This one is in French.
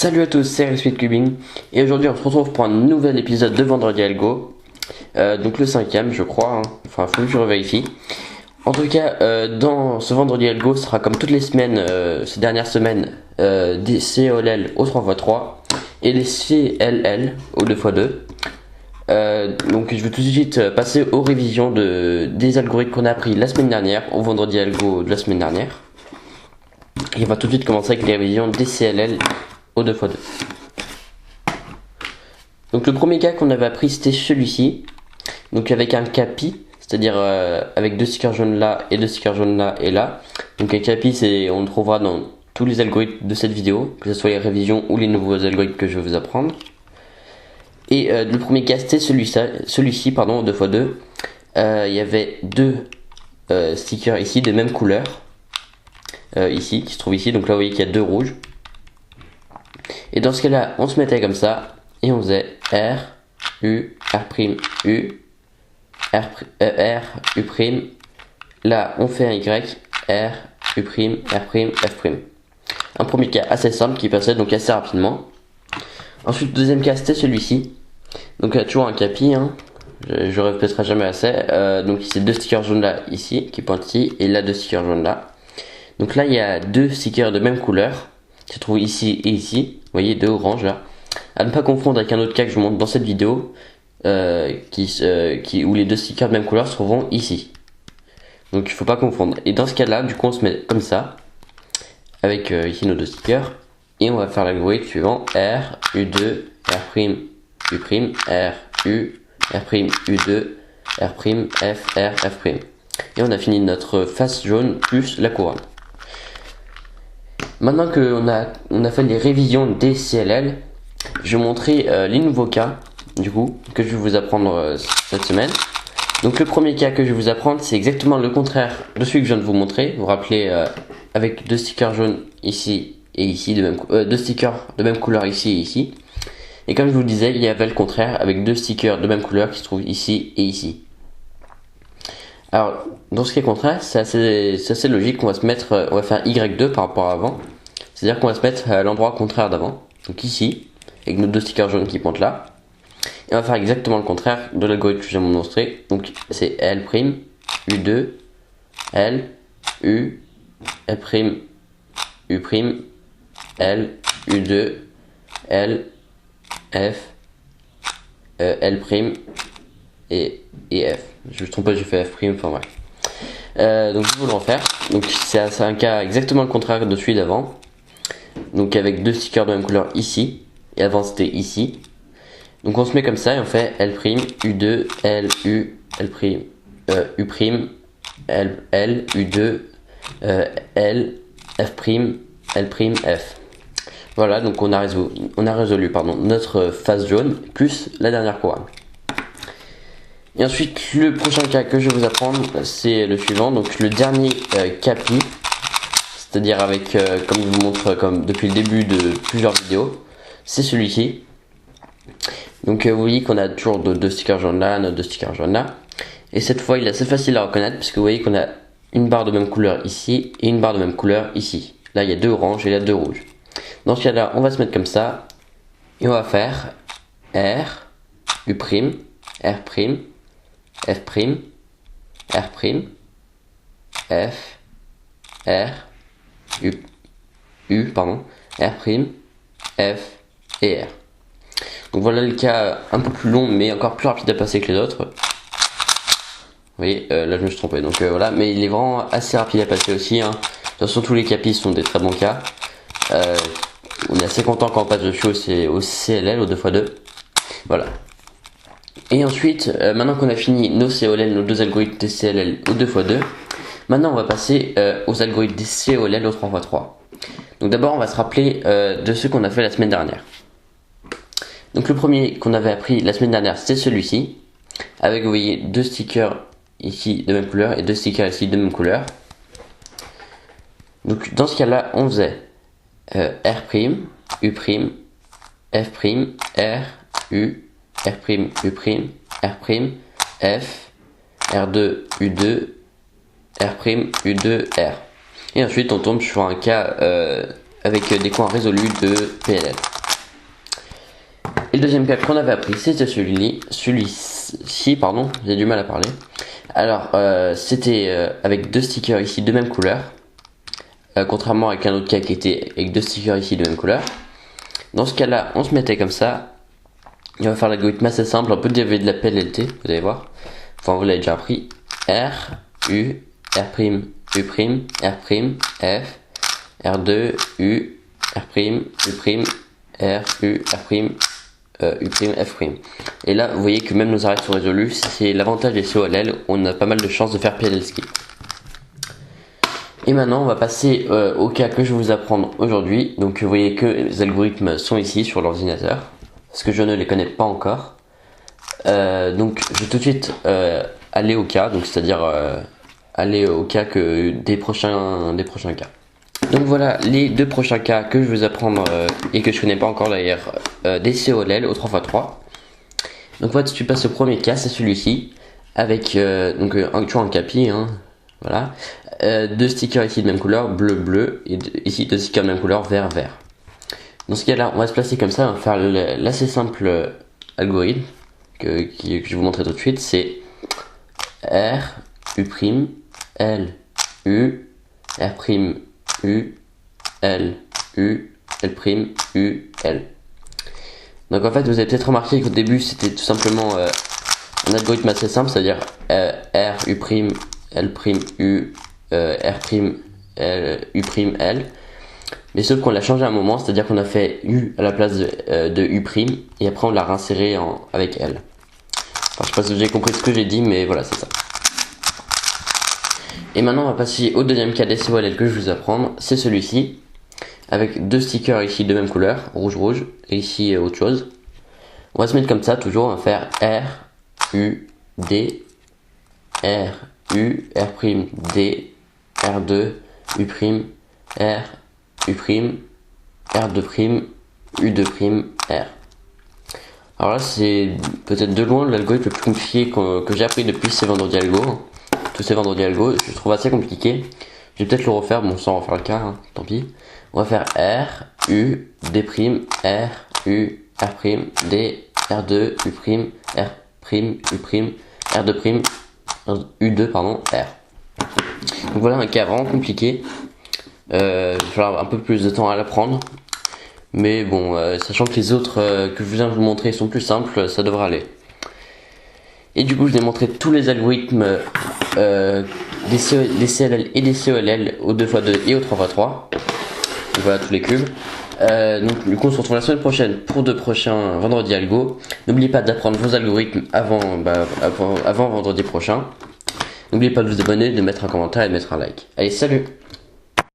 Salut à tous, c'est Speedcubing et aujourd'hui on se retrouve pour un nouvel épisode de Vendredi Algo, donc le cinquième je crois, enfin faut que je revérifie. En tout cas, dans ce Vendredi Algo, ce sera comme toutes les semaines, ces dernières semaines, des COLL au 3x3 et des CLL au 2x2. Donc je vais tout de suite passer aux révisions des algorithmes qu'on a appris la semaine dernière, au Vendredi Algo de la semaine dernière. Et on va tout de suite commencer avec les révisions des CLL au 2x2. Donc le premier cas qu'on avait appris c'était celui-ci, donc avec un CAPI, c'est-à-dire avec deux stickers jaunes là et deux stickers jaunes là et là. Donc un CAPI on le trouvera dans tous les algorithmes de cette vidéo, que ce soit les révisions ou les nouveaux algorithmes que je vais vous apprendre. Et le premier cas c'était celui-ci, pardon, 2x2. Il y avait deux stickers ici de même couleur, ici, qui se trouve ici, donc là vous voyez qu'il y a deux rouges. Et dans ce cas-là, on se mettait comme ça, et on faisait R, U, R', U, R, U'. Là, on fait un Y, R, U', R', F'. Un premier cas assez simple qui passait donc assez rapidement. Ensuite, deuxième cas, c'était celui-ci. Donc, toujours un CAPI, je répéterai jamais assez. Donc, c'est deux stickers jaunes là, ici, qui pointent ici, et là, deux stickers jaunes là. Donc là, il y a deux stickers de même couleur, qui se trouvent ici et ici. Vous voyez, deux oranges là. À ne pas confondre avec un autre cas que je vous montre dans cette vidéo, où les deux stickers de même couleur se trouveront ici. Donc il ne faut pas confondre. Et dans ce cas là, du coup on se met comme ça, avec ici nos deux stickers, et on va faire l'algorithme suivant, R, U2, R', U', R, U, R', U2, R', F, R, F'. Et on a fini notre face jaune plus la couronne. Maintenant qu'on a fait les révisions des CLL, je vais vous montrer les nouveaux cas, du coup, que je vais vous apprendre cette semaine. Donc le premier cas que je vais vous apprendre, c'est exactement le contraire de celui que je viens de vous montrer. Vous vous rappelez, avec deux stickers jaunes ici et ici, deux stickers de même couleur ici et ici. Et comme je vous le disais, il y avait le contraire avec deux stickers de même couleur qui se trouvent ici et ici. Alors, dans ce qui est contraire, c'est assez logique. On va faire Y2 par rapport à avant. C'est-à-dire qu'on va se mettre à l'endroit contraire d'avant. Donc ici, avec nos deux stickers jaunes qui pointent là. Et on va faire exactement le contraire de l'algorithme que je viens de vous montrer. Donc c'est L', U2, L, U, L', U', L, U2, L, F, L' et F. Je me trompe pas, j'ai fait F', enfin bref. Donc je vais vous le refaire. Donc c'est un cas exactement le contraire de celui d'avant. Donc avec deux stickers de même couleur ici. Et avant c'était ici. Donc on se met comme ça et on fait L', U2, L, U, L', U', L, U2, L, F', L', F. Voilà, donc on a résolu notre face jaune plus la dernière couronne. Et ensuite, le prochain cas que je vais vous apprendre, c'est le suivant. Donc le dernier CAPI, c'est-à-dire avec, comme je vous montre comme depuis le début de plusieurs vidéos, c'est celui-ci. Donc vous voyez qu'on a toujours deux stickers jaunes là, deux stickers jaunes là. Et cette fois, il est assez facile à reconnaître puisque vous voyez qu'on a une barre de même couleur ici et une barre de même couleur ici. Là, il y a deux oranges et là, deux rouges. Dans ce cas-là, on va se mettre comme ça et on va faire R, U', R', F', R', F, R, U, R', F et R. Donc voilà le cas un peu plus long mais encore plus rapide à passer que les autres. Vous voyez, là je me suis trompé, donc voilà, mais il est vraiment assez rapide à passer aussi. De toute façon, tous les capis sont des très bons cas. On est assez content quand on passe dessus au CLL, au 2x2. Voilà. Et ensuite, maintenant qu'on a fini nos COLL, nos deux algorithmes des CLL au 2x2, maintenant on va passer aux algorithmes des COLL au 3x3. Donc d'abord on va se rappeler de ceux qu'on a fait la semaine dernière. Donc le premier qu'on avait appris la semaine dernière, c'était celui-ci, avec, vous voyez, deux stickers ici de même couleur et deux stickers ici de même couleur. Donc dans ce cas-là, on faisait R', U', F', R, U, R', U', R', F, R2, U2, R', U2, R. Et ensuite on tombe sur un cas avec des coins résolus de PLL. Et le deuxième cas qu'on avait appris, c'était celui-ci, pardon, j'ai du mal à parler. Alors, c'était avec deux stickers ici de même couleur, contrairement avec un autre cas qui était avec deux stickers ici de même couleur. Dans ce cas-là, on se mettait comme ça. On va faire l'algorithme assez simple, un peu dérivé de la PLLT, vous allez voir. Enfin, vous l'avez déjà appris. R, U, R', U', R', F, R2, U, R', U', R, U, R', U', F'. Et là, vous voyez que même nos arrêts sont résolus. C'est l'avantage des COLL, on a pas mal de chances de faire PLL skip. Et maintenant, on va passer au cas que je vais vous apprendre aujourd'hui. Donc, vous voyez que les algorithmes sont ici sur l'ordinateur, parce que je ne les connais pas encore. Donc, je vais tout de suite aller au cas, donc c'est-à-dire aller au cas que des prochains cas. Donc voilà les deux prochains cas que je vais vous apprendre et que je connais pas encore d'ailleurs, des COLL au 3x3. Donc voilà, tu passes au premier cas, c'est celui-ci, avec toujours un capi, hein, voilà, deux stickers ici de même couleur, bleu bleu, et ici deux stickers de même couleur, vert vert. Dans ce cas-là, on va se placer comme ça, on va faire l'assez simple algorithme que je vais vous montrer tout de suite, c'est R, U', L, U, R', U, L, U, L', U, L. Donc en fait, vous avez peut-être remarqué qu'au début, c'était tout simplement un algorithme assez simple, c'est-à-dire R, U', L', U, R', L, U', L. Mais sauf qu'on l'a changé à un moment, c'est-à-dire qu'on a fait U à la place de U', et après on l'a réinséré avec L. Enfin, je sais pas si j'ai compris ce que j'ai dit, mais voilà, c'est ça. Et maintenant, on va passer au deuxième cas des COLL que je vais vous apprendre, c'est celui-ci, avec deux stickers ici de même couleur, rouge rouge, et ici autre chose. On va se mettre comme ça, toujours, on va faire R, U, D, R, U, R', D, R2, U', R, U', R2', U', R. Alors là, c'est peut-être de loin l'algorithme le plus compliqué que j'ai appris depuis ces vendredis algo. Tous ces vendredis algo, je le trouve assez compliqué. Je vais peut-être le refaire, bon, sans refaire le cas, hein, tant pis. On va faire R, U, D', R, U, R', D, R2, U', R', U', R2', U2, pardon, R. Donc voilà un cas vraiment compliqué. Il va falloir un peu plus de temps à l'apprendre. Mais bon, sachant que les autres que je viens de vous montrer sont plus simples, ça devrait aller. Et du coup, je vais montrer tous les algorithmes des CLL et des COLL au 2x2 et au 3x3. Donc voilà tous les cubes. Donc du coup, on se retrouve la semaine prochaine pour deux prochains vendredis algo. N'oubliez pas d'apprendre vos algorithmes avant vendredi prochain. N'oubliez pas de vous abonner, de mettre un commentaire et de mettre un like. Allez, salut!